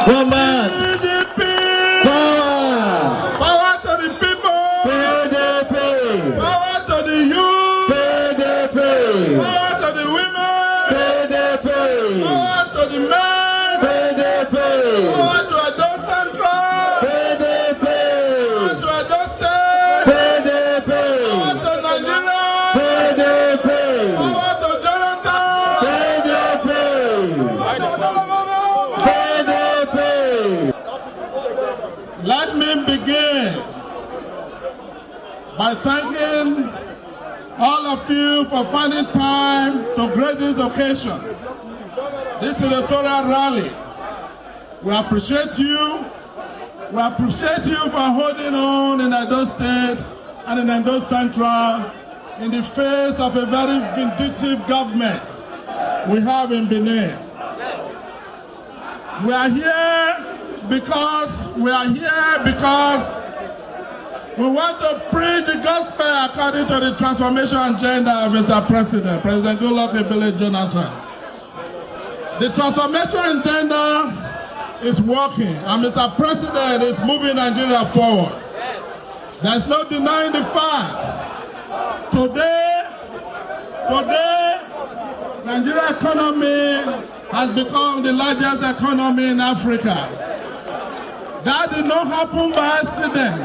One man. PDP. Power. Power to the people. PDP. Power to the youth. PDP. Power to the women. PDP. Power to the men. PDP. Power to Edo Central. PDP. Power to Edo State. PDP. Power to Nigeria. PDP. Power to Jonathan. PDP. Power to Onolememen. PDP. Let me begin by thanking all of you for finding time to grace this occasion, this electoral rally. We appreciate you. We appreciate you for holding on in Edo State and in Edo Central in the face of a very vindictive government we have in Benin. We are here because we want to preach the gospel according to the transformation agenda of Mr. President Goodluck Ebele Jonathan. The transformation agenda is working, and Mr. President is moving Nigeria forward. There's no denying the fact. Today, Nigeria economy has become the largest economy in Africa. That did not happen by accident.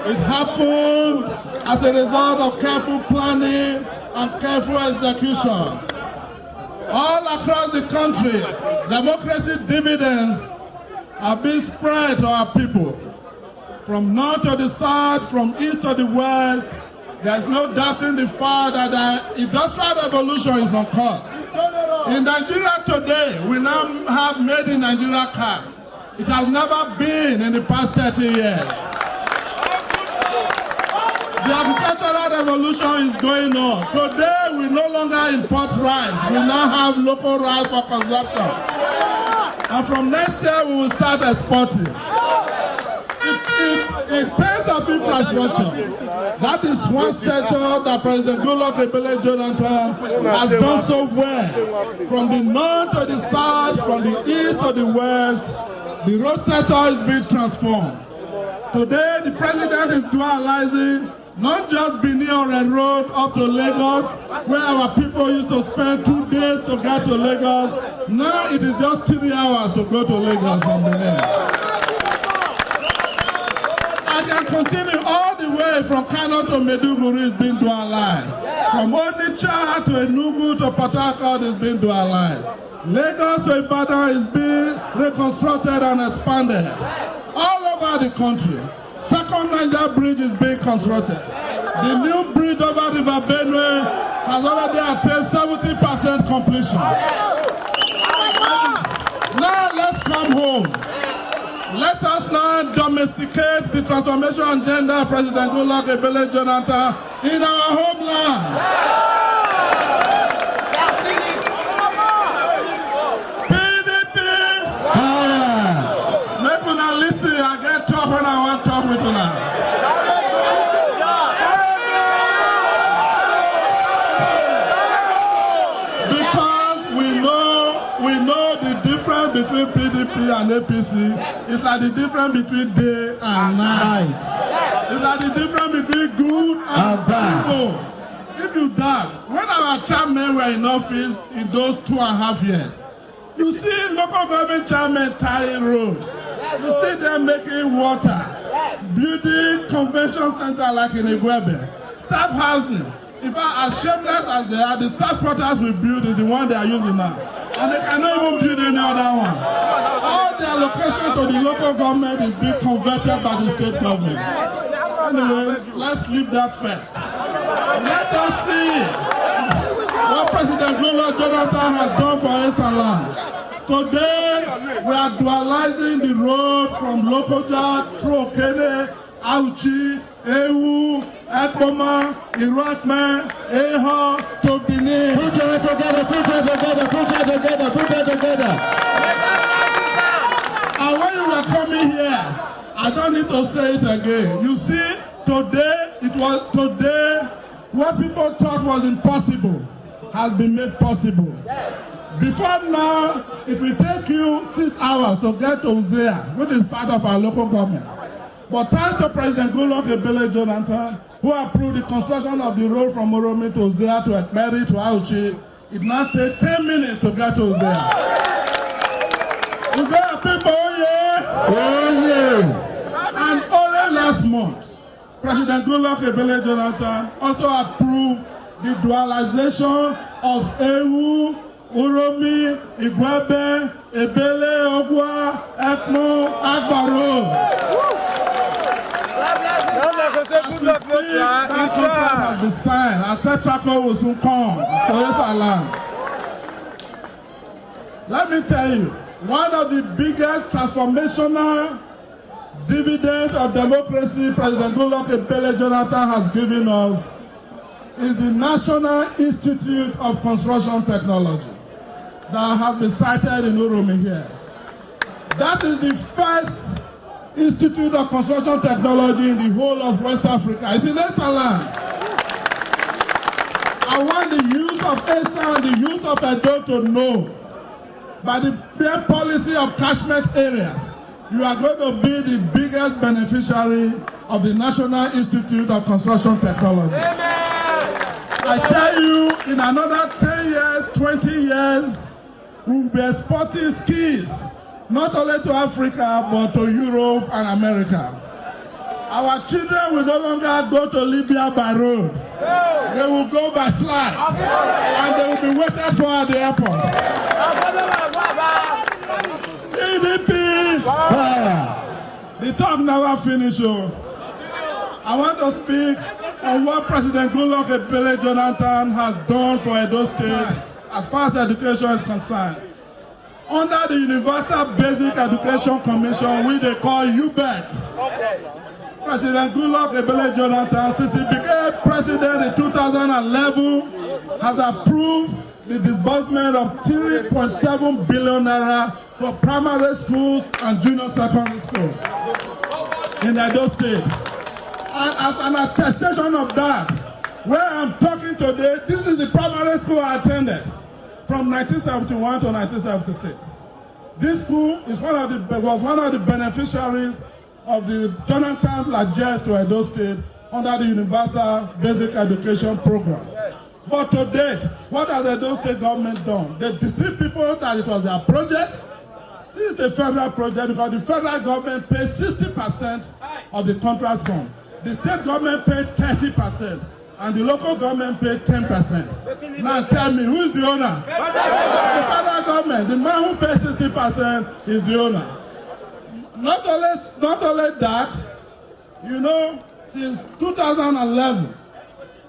It happened as a result of careful planning and careful execution. All across the country, democracy dividends are being spread to our people. From north to the south, from east to the west, there's no doubting the fact that the industrial revolution is on course. In Nigeria today, we now have made in Nigeria cars. It has never been in the past 30 years. The agricultural revolution is going on. Today, we no longer import rice. We now have local rice for consumption. And from next year, we will start exporting. In terms of infrastructure, that is one sector that President Goodluck Ebele Jonathan has done so well. From the north to the south, from the east to the west, the road sector is being transformed. Today, the president is dualizing not just Benin or a road up to Lagos, where our people used to spend 2 days to get to Lagos. Now it is just 3 hours to go to Lagos from Benin. I can continue all the way from Kano to Maiduguri is being dualized. From Onitsha to Enugu to Port Harcourt is being dualized. Lagos to Ibadan is being reconstructed and expanded. All over the country. Second Niger Bridge is being constructed. The new bridge over River Benue has already attained 70% completion. Now let's come home. Let us now domesticate the transformation agenda of President Goodluck Ebele Jonathan in our homeland. PDP! Make una listen, I get tough when I want to talk with una. Because we know the difference between PDP and APC is like the difference between day and night. It's like the difference between good and evil. If you doubt, when our chairmen were in office in those 2.5 years, you see local government chairmen tying roads. You see them making water, building convention center like in Igwebe, staff housing. In fact, as shameless as they are, the staff quarters we build is the one they are using now. And they cannot even build any other one. All the allocation to the local government is being converted by the state government. Anyway, let's leave that first. Let us see what President Goodluck Jonathan has done for us and land. Today, we are dualizing the road from Lokoja through Okene, Auchi, Ewu, Ekpoma, Irakman, Eho, to Benin. Put it together, put it together, put it together, put it together. And when you were coming here, I don't need to say it again. You see, today, what people thought was impossible has been made possible. Before now, it will take you 6 hours to get to Uzea, which is part of our local government. But thanks to President Goodluck Ebele Jonathan, who approved the construction of the road from Uromi to Uzea to Ekperi to Auchi, it now takes 10 minutes to get to Uzea. Uzea people, yeah? Oh, yeah. And only last month, President Goodluck Ebele Jonathan also approved the dualization of Ewu, Uromi, Igwebe, Ebele, Ogwa, Ekmo, Agbaro. That contract has been signed. I said Tracker will soon come to Yoruba land. Let me tell you, one of the biggest transformational dividends of democracy President Goodluck Ebele Jonathan has given us is the National Institute of Construction Technology that has been cited in Uromi here. That is the first Institute of Construction Technology in the whole of West Africa. It's in Esaland. I want the youth of Esa and the youth of Edo to know, by the clear policy of catchment areas, you are going to be the biggest beneficiary of the National Institute of Construction Technology. Amen. I tell you, in another 10 years, 20 years, we'll be exporting skills, not only to Africa, but to Europe and America. Our children will no longer go to Libya by road. They will go by flight, and they will be waited for at the airport. PDP! The talk never finished. I want to speak on what President Goodluck Ebele Jonathan has done for Edo State as far as education is concerned. Under the Universal Basic Education Commission, which they call UBEC, President Goodluck Ebele Jonathan, since he became president in 2011, has approved the disbursement of 3.7 billion naira for primary schools and junior secondary schools in Edo State. And as an attestation of that, where I'm talking today, this is the primary school I attended from 1971 to 1976. This school is was one of the beneficiaries of the Jonathan Largesse to Edo State under the Universal Basic Education Program. But to date, what has the Edo State government done? They deceived people that it was their project. This is a federal project because the federal government pays 60% of the contract sum. The state government pays 30%. And the local government paid 10%. Now tell me, who is the owner? The federal government. The man who pays 60% is the owner. Not only that, you know, since 2011,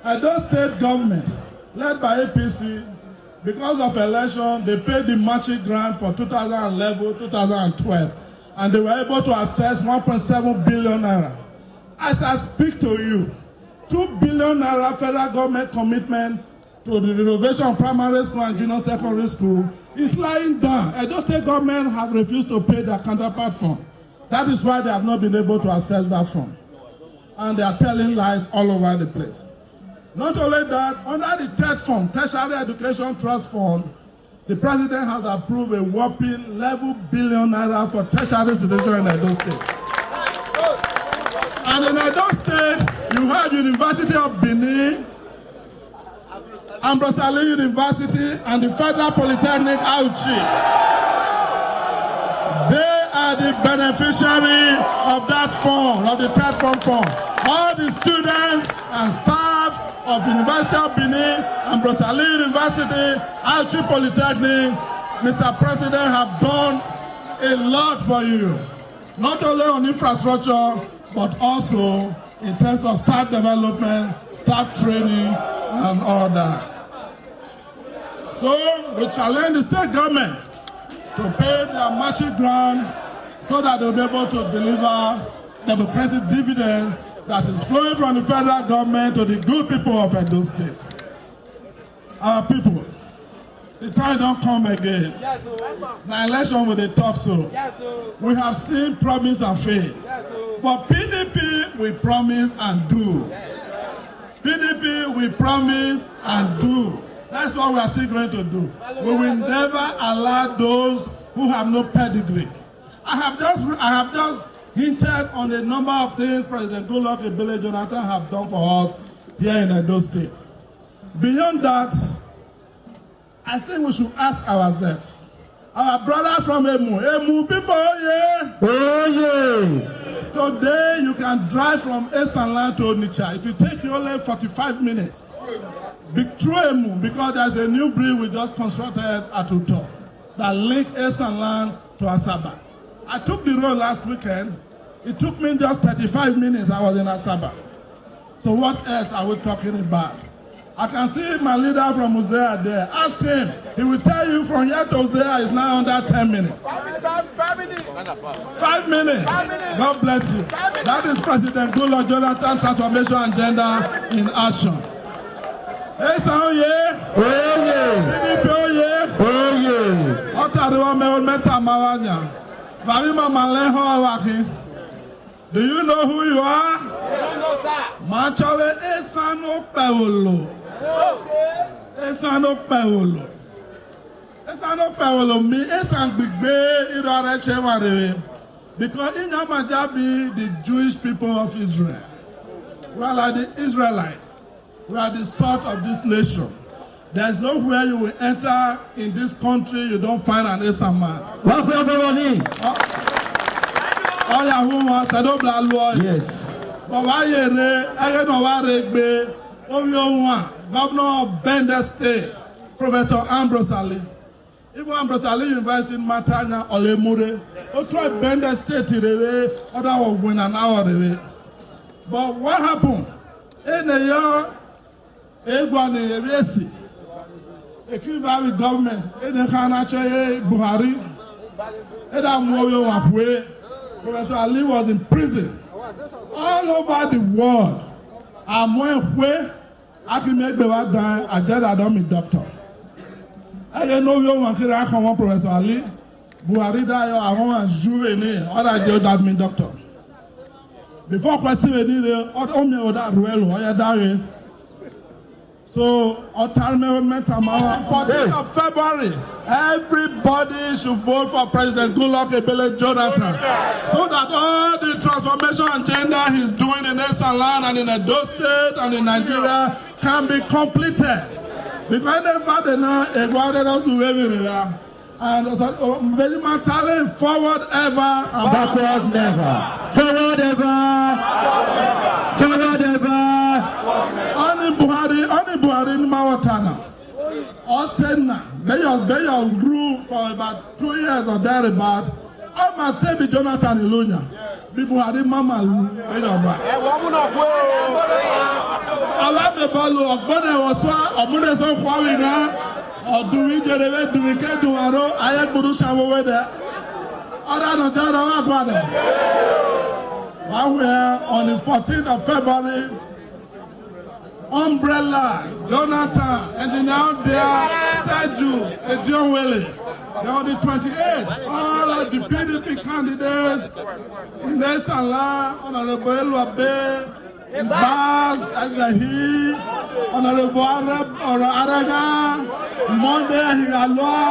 Edo State government, led by APC, because of election, they paid the matching grant for 2011, 2012, and they were able to access 1.7 billion naira. As I speak to you, 2 billion naira federal government commitment to the renovation of primary school and junior secondary school is lying down. Edo State government have refused to pay their counterpart fund. That is why they have not been able to access that fund. And they are telling lies all over the place. Not only that, under the third fund, Tertiary Education Trust Fund, the president has approved a whopping 11 billion naira for tertiary institutions in Edo State. And in Edo State, you have University of Benin, Ambrose Ali University, and the Federal Polytechnic Auchi. They are the beneficiary of that fund, of the third fund. All the students and staff of University of Benin, Ambrose Ali University, Auchi Polytechnic, Mr. President, have done a lot for you. Not only on infrastructure, but also in terms of staff development, staff training, and all that. So we challenge the state government to pay their matching grant so that they'll be able to deliver democratic dividends that is flowing from the federal government to the good people of Edo State. Our people, the time don't come again. Yes, now election with the talk so. Yes, we have seen promise and fail. Yes, but PDP we promise and do. Yes. PDP we promise and do. That's what we are still going to do. We will never allow those who have no pedigree. I have just hinted on a number of things President Goodluck Ebele Jonathan have done for us here in Edo State. Beyond that, I think we should ask ourselves, our brothers from Emu people, yeah. Oh, yeah. Today you can drive from Esanlan to Onitsha. It will take you only 45 minutes. Through Emu, because there's a new bridge we just constructed at Uto that link Esanlan to Asaba. I took the road last weekend. It took me just 35 minutes. I was in Asaba. So what else are we talking about? I can see my leader from Uzea there. Ask him. He will tell you from here to Uzea is now under 10 minutes. 5 minutes. God bless you. That is President Goodluck Jonathan's transformation agenda in action. Hey, so yeah. Oh, yeah. PDP, oh, yeah. Oh, yeah. Otariwa Mewolmeta Mawanya. Varima Maleho Awaki. Do you know who you are? No, sir. Machole Esano Paolo. Esano Paolo. Esano Paolo mi Esan Bigbe Irare Cheware. Because in Yamajabi, the Jewish people of Israel, we are like the Israelites. We are the salt of this nation. There is nowhere you will enter in this country you don't find an Esan man. Yes. Governor of Bender State, Professor Ambrose Ali. Even Ambrose Ali University in Matanya, Olemure. Also Bender State, other will win an hour away. But what happened? In a year, Egwani Resi, a Kivari government, in the Hanache Buhari, Professor Ali was in prison. All over the world, I'm where I can make the work done. I just don't be doctor. I know you want to come Professor Ali. Buhari died. I want to juvenile. Other jail that mean doctor. Before question any other me that well or die. So, 14th of February, everybody should vote for President Goodluck Ebele Jonathan, so that all the transformation agenda he's doing in Esanlan and in Edo State and in Nigeria can be completed. Because they know and very much forward ever and backward never. Forward ever. Forward ever. Only Buhari in Mawatana. Osena. They grew for about 2 years or thereabout. I must say be Jonathan Ilunya. Be Buhari Mama Lu. Alamebalo Ogbone Oswa Omuneso Kwawina. Ọdún ìjẹrẹ̀wé dùnìkẹ́ dùnàró ayẹ́gbùrú ṣàwọ́wẹ́ dẹ̀. Ọ̀dà nàìjíríà wà padà. On the 14th of February, Umbrella, Jonathan, Engineer Dea, Seju, Edionwele. On the 28th, all of the PDP candidates, Inesala, Honorable Eluabe, Baz, Azahi, Honorable Araga, Monday Higaloa,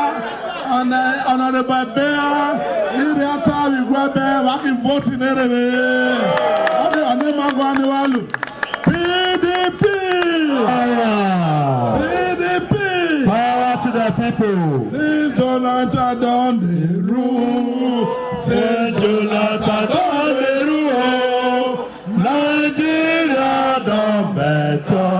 Honorable Bea, Iriata, Wigwebe, Waki voting Erebe, Onemaguaniwalu, PDP! PDP! Power to the people! Since Jonathan done the rule, since Jonathan done the rule, Nigeria done better.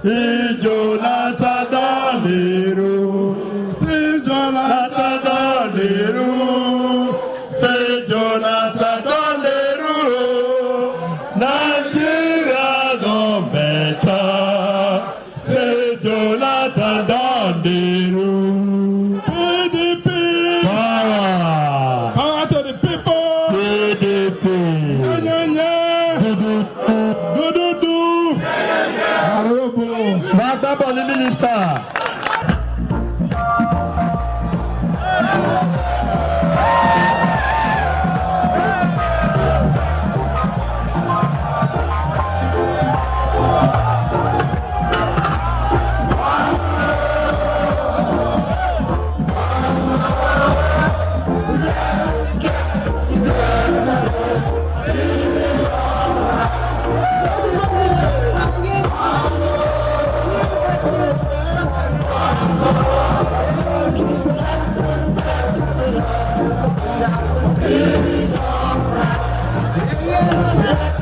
Since Jonathan done the rule, since Jonathan done the rule, since Jonathan done the rule, Nigeria done better. Since Jonathan done the rule, PDP, Yeah.